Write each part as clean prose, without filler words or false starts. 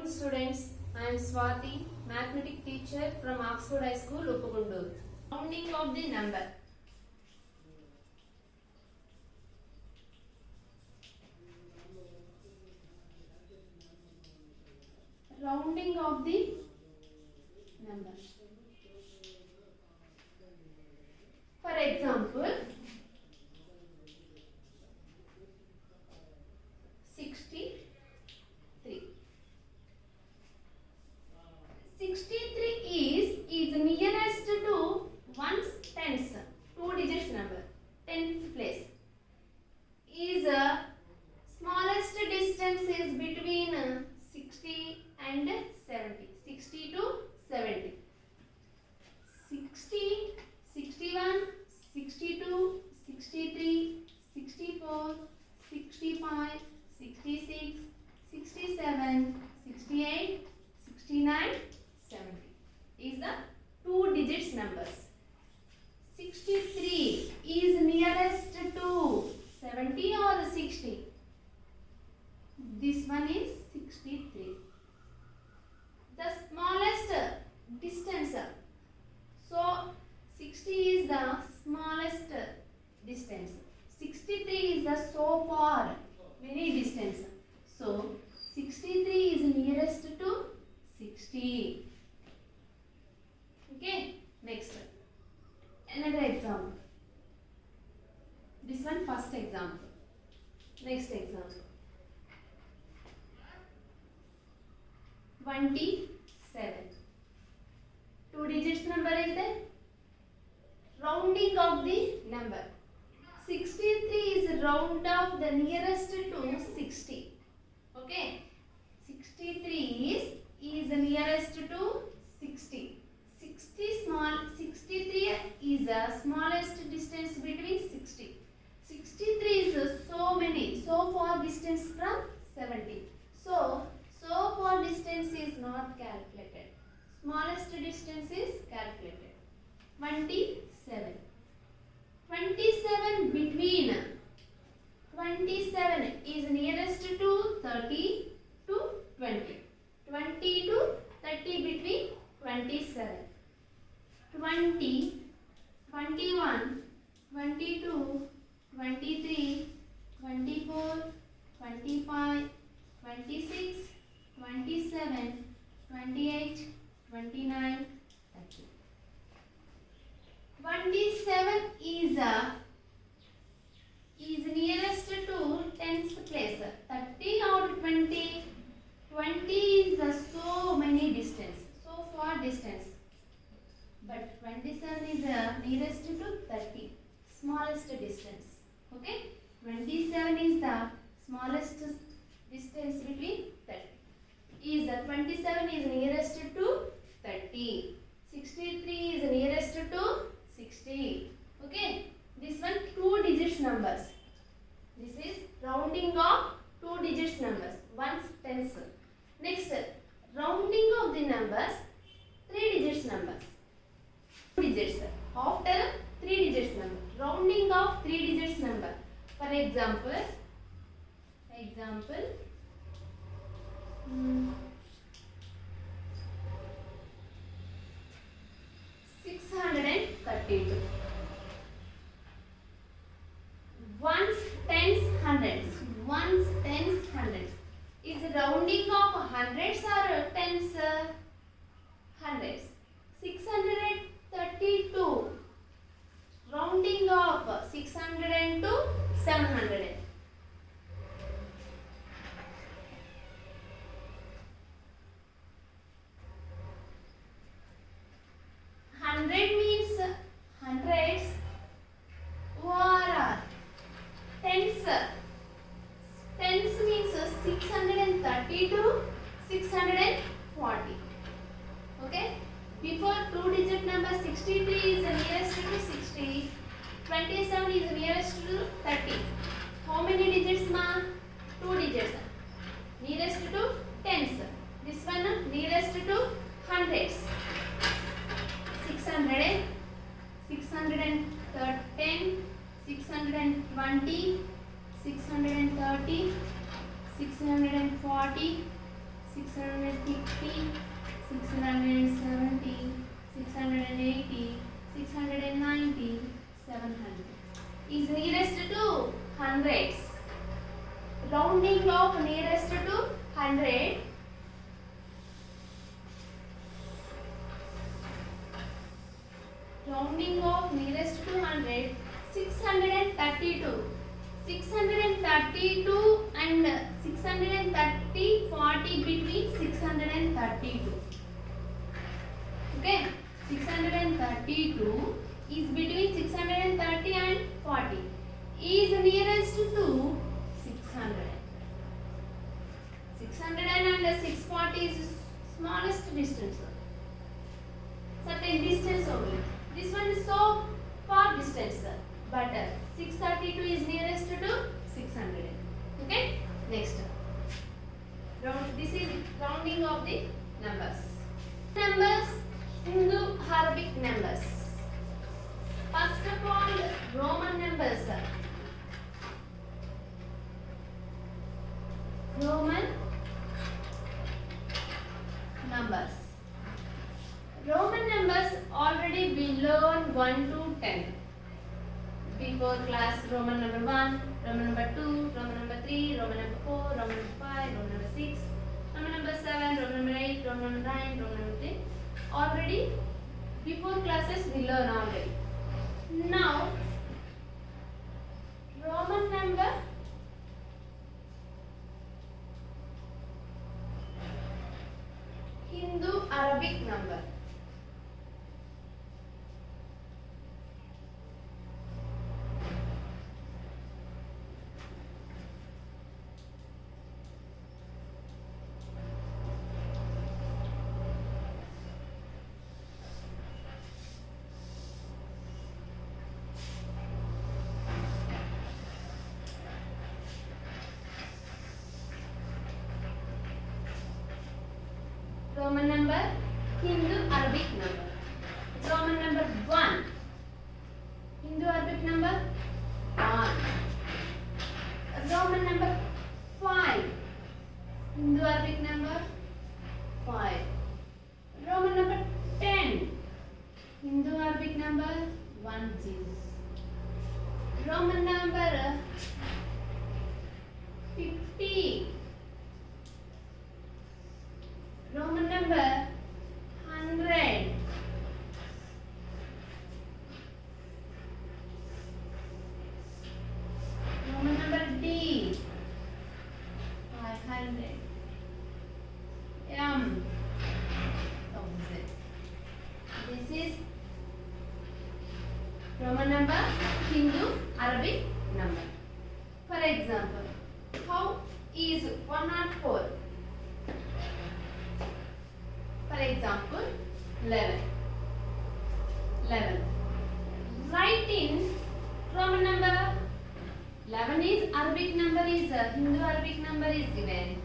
students, I am Swati, mathematics teacher from Oxford High School, Uppagundur. Rounding of the number. Rounding of the number. For example, 63. 63 is nearest to one's tens, two digits number, tenth place. Is smallest distance is between 60 and 70. 60 to 70. 60, 61, 62, 63, 64, 65, 66, 67, 68, 69, 70 is the two digits numbers. 63 is nearest to 70 or 60. This one is 63. The smallest distance. So 60 is the smallest distance. 63 is the so far many distance. So 63 is nearest to 60. Okay. Next. Another example. This one first example. Next example. 27. Two digits number is there. Rounding of the number. 63 is round of the nearest to 60. Okay. 63 is nearest to 60. 63 is the smallest distance between 60. 63 is so far distance from 70. So far distance is not calculated. Smallest distance is calculated. 27. 27 between 27 is nearest to 30 to 20. 20 to 30 between 27. 20, 21, 22, 23, 24, 25, 26, 27, 28, 29, 30. 27 is nearest to tens place. 30 or 20. 20 is the so many distance, so far distance. But 27 is nearest to 30, smallest distance. Okay, 27 is the smallest distance between 30. Is 27 is nearest to 30. 63 is nearest to 60. Okay, this one two digits numbers. This is rounding of two digits numbers, one's tens. Next, rounding of the numbers, three digits numbers. Two digits after three digits number. Rounding of three digits number. For example, 632. Ones, tens, hundreds. Ones, tens, hundreds. Is rounding of hundreds or tens? Hundreds. 632. Rounding of 600 to 700. Hundred means hundreds. ORR. Tens. Tens means 630 to 640. Okay. Before two digit number 63 is nearest to 60. 27 is nearest to 30. How many digits ma? Two digits. Nearest to tens. This one nearest to hundreds. 600, 613, 620, 630, 640, 650, 670, 680, 690, 700 is nearest to hundreds. Rounding of nearest to 100. Rounding of nearest to 100, 632. 632 and 630, 40 between 632. Okay, 632 is between 630 and 40. Is nearest to 600. 600 and 640 is smallest distance. Certain distance only. This one is so far distance, but 632 is nearest to 600. Okay, next. This is rounding of the numbers. Numbers, Indo-Arabic numbers. First of all, Roman numbers. Roman numbers. Roman numbers already we learned 1 to 10. Before class, Roman number 1, Roman number 2, Roman number 3, Roman number 4, Roman number 5, Roman number 6, Roman number 7, Roman number 8, Roman number 9, Roman number 10. Already before classes we learn already. Now Roman number Hindu-Arabic number. Roman number, Hindu-Arabic number. Roman number 1. Hindu-Arabic number 1. Roman number 5. Hindu-Arabic number 5. Roman number 10. Hindu-Arabic number 10. Roman number 50. Roman number 100. Roman number D 500. M 1000. This is Roman number, Hindu-Arabic number. For example, how is 104? For example, 11. 11. Write in Roman number. 11 is Arabic number, is Hindu Arabic number is given.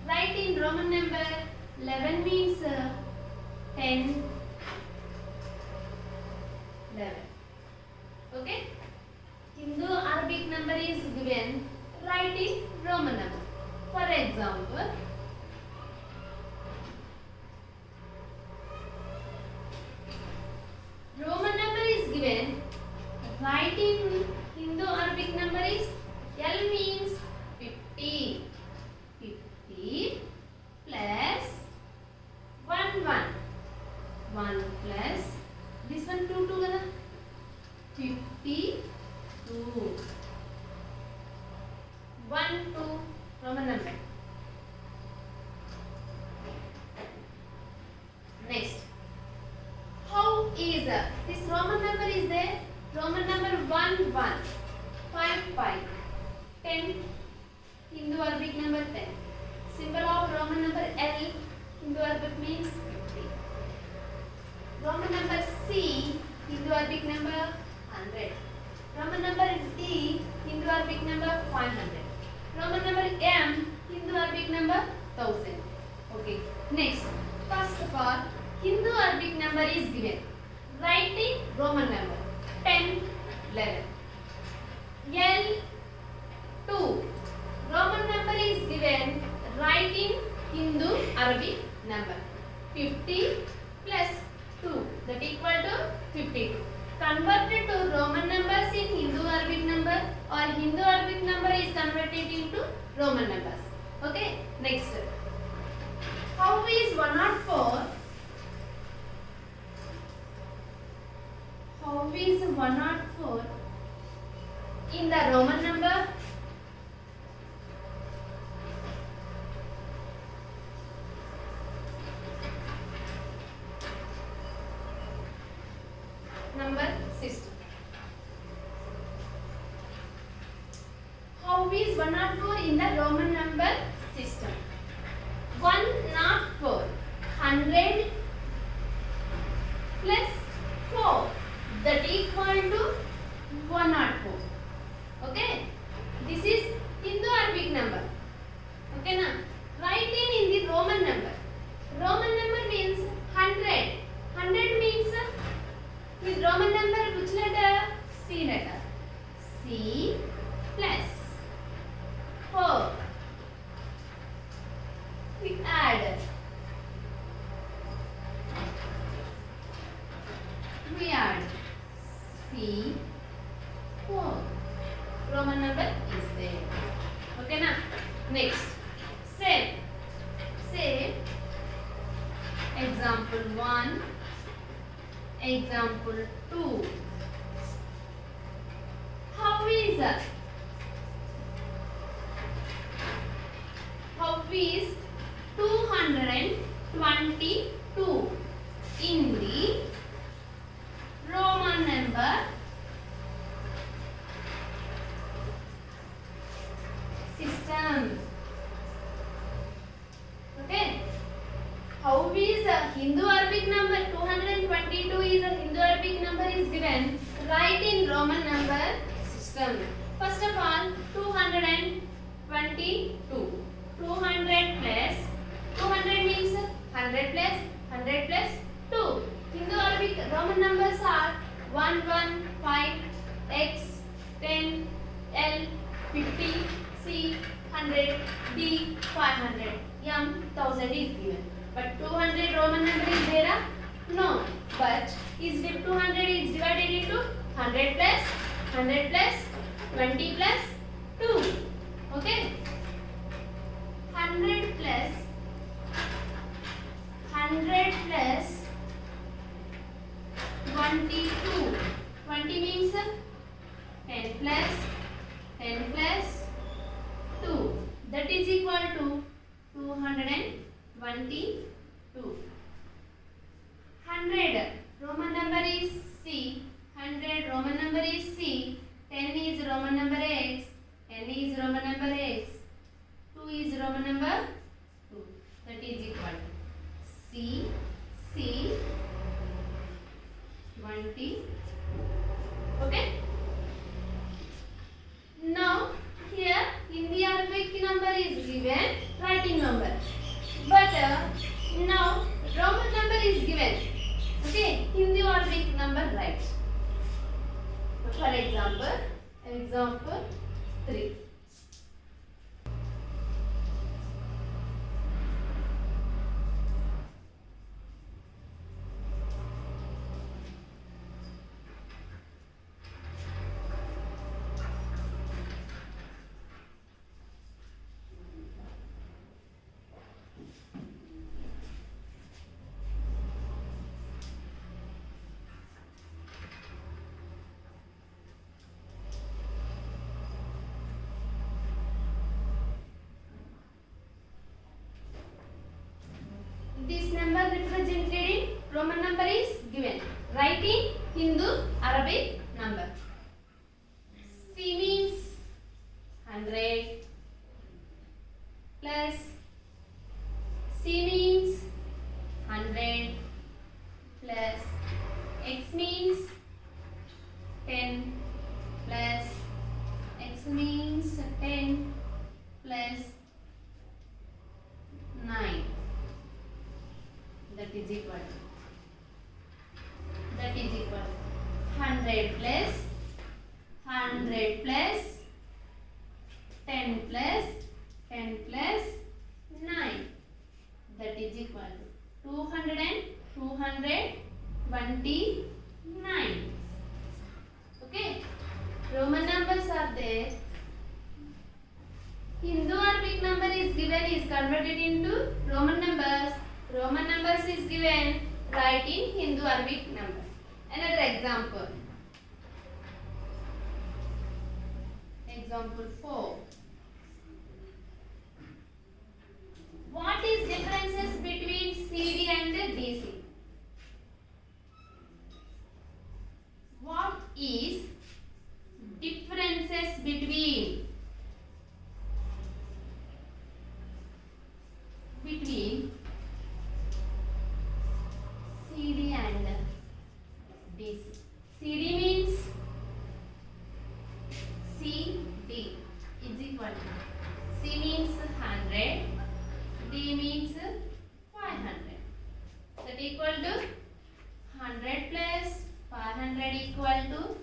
Write in Roman number. 11 means 10. 11. Okay. Hindu Arabic number is given. Write in Roman number. For example, Roman number is given. Write in Hindu Arabic number is L means 50. 50 plus 1 1. 1 plus this one 2 2 kada. 52. 1 2 Roman number. Next. How is this Roman number is there? Roman number 1 1 5 5 10. Hindu Arabic number 10. Symbol of Roman number L. Hindu Arabic means 50. Roman number C. Hindu Arabic number 100. Roman number D. Hindu Arabic number 500. Roman number M. Hindu Arabic number 1000. Okay. Next. First of all, Hindu Arabic number is given. Write in Roman number 10, 11. L 2. Roman number is given. Write in Hindu Arabic number. 50 plus 2 that equal to 52. Converted to Roman numbers in Hindu Arabic number or Hindu Arabic number is converted into Roman numbers. Okay, next. How is 104? How is 104 in the Roman number? Number system. How is 104 in the Roman number system? 104, 100 plus 4 that equal to 104. Okay, this is Hindu Arabic number. Okay na? Write in the Roman number. Roman number means 100. 100 means with Roman number which letter? C letter. C plus 4. We add. C 4. Roman number is there. Okay na? Next. Say example 1, example 2. How is 222 in the Roman number system? Okay. How is a Hindu Arabic number? 222 is a Hindu Arabic number is given. Write in Roman number system. First of all, 222. 200 plus 200 means 100 plus 100 plus 2. Hindu Arabic Roman numbers are 115, X, 10, L, 50, C, 100, D, 500, M, 1000 is given. But 200 Roman number is there? No. But is 200 is divided into 100 plus 100 plus 20 plus 2. Okay. 100 plus 22. 20 means 10 plus 2. That is equal to 222. 100 Roman number is C. 100 Roman number is C. 10 is Roman number X. N is Roman number X. 2 is Roman number 2. That is equal to C 20. Okay. Now here Hindi Arabic number is given, writing number. But now Roman number is given. Okay, Hindi Arabic number write. For example 3. This number represented in Roman number is given. Write in Hindu Arabic number. C means 100 plus C means 100 plus X means 10 plus X means 10 plus 9. That is equal 100 plus 10 plus 9. 229. Okay. Roman numbers are there. Hindu Arabic number is given, is converted into Roman numbers. Roman numbers is given, write in Hindu Arabic number. Another example. Example 4. What is differences between CD and DC? What is differences between CD and DC? CD means CD is equal to, C means 100, D means 500. That equal to 100 plus 500 equal to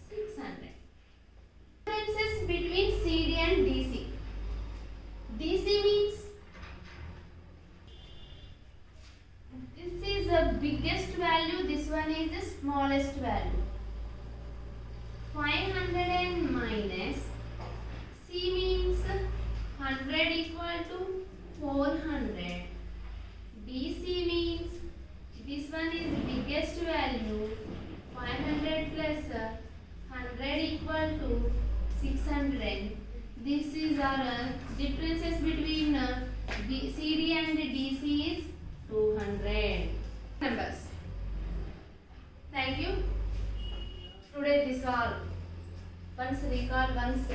600. Differences between CD and DC. DC means this is the biggest value, this one is the smallest value. 500 and minus, C means 100 equal to 400. DC means this one is biggest value, 500 plus 100 equal to 600. This is our differences between CD and DC is 200 numbers. Thank you. Today this all. Once recall once.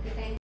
Okay, thank you.